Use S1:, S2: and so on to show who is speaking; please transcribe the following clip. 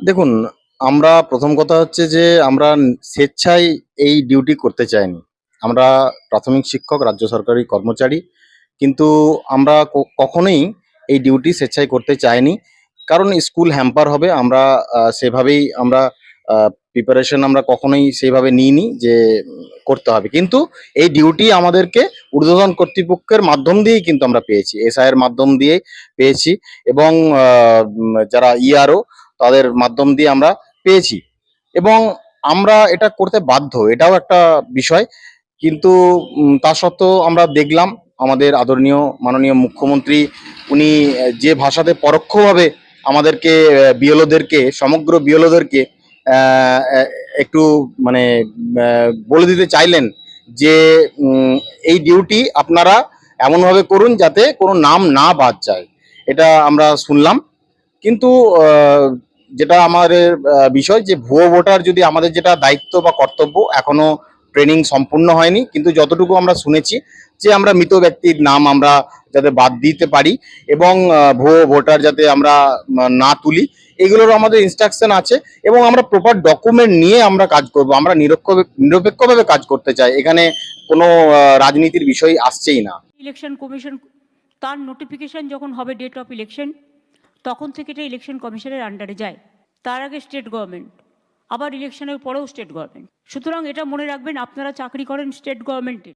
S1: দেখুন, আমরা প্রথম কথা হচ্ছে যে আমরা স্বেচ্ছায় এই ডিউটি করতে চাইনি। আমরা প্রাথমিক শিক্ষক, রাজ্য সরকারি কর্মচারী। কিন্তু আমরা কখনোই এই ডিউটি স্বেচ্ছায় করতে চাইনি। কারণ স্কুল হ্যাম্পার হবে। আমরা সেভাবেই আমরা প্রিপারেশন আমরা কখনোই সেইভাবে নিইনি যে করতে হবে। কিন্তু এই ডিউটি আমাদেরকে ঊর্ধ্বতন কর্তৃপক্ষের মাধ্যম দিয়েই কিন্তু আমরা পেয়েছি। এসআই এর মাধ্যম দিয়ে পেয়েছি এবং যারা ইআরও তাদের মাধ্যম দিয়ে আমরা পেয়েছি এবং আমরা এটা করতে বাধ্য, এটাও একটা বিষয়। কিন্তু তা সত্ত্বেও আমরা দেখলাম আমাদের আদরণীয় মাননীয় মুখ্যমন্ত্রী উনি যে ভাষাতে পরোক্ষভাবে আমাদেরকে বিএলওদেরকে সমগ্র বিএলওদেরকে একটু মানে বলে দিতে চাইলেন যে এই ডিউটি আপনারা এমনভাবে করুন যাতে কোনো নাম না বাদ যায়। এটা আমরা শুনলাম। কিন্তু যেটা আমাদের বিষয় যে ভুয়ো ভোটার যদি আমাদের যেটা দায়িত্ব বা কর্তব্য এখনো ট্রেনিং সম্পূর্ণ হয়নি, কিন্তু যতটুকু আমরা শুনেছি যে আমরা মৃত ব্যক্তির নাম আমরা যাতে বাদ দিতে পারি এবং ভুয়ো ভোটার যাতে আমরা না তুলি, এগুলোর আমাদের ইনস্ট্রাকশন আছে এবং আমরা প্রপার ডকুমেন্ট নিয়ে আমরা কাজ করব। আমরা নিরপেক্ষভাবে কাজ করতে চাই, এখানে কোনো রাজনীতির বিষয় আসছেই না।
S2: ইলেকশন কমিশন তার নোটিফিকেশন যখন হবে ডেট অফ ইলেকশন, তখন থেকে এটা ইলেকশন কমিশনের আন্ডারে যায়। তার আগে স্টেট গভর্নমেন্ট, আবার ইলেকশনের পরেও স্টেট গভর্নমেন্ট। সুতরাং এটা মনে রাখবেন, আপনারা চাকরি করেন স্টেট গভর্নমেন্টে।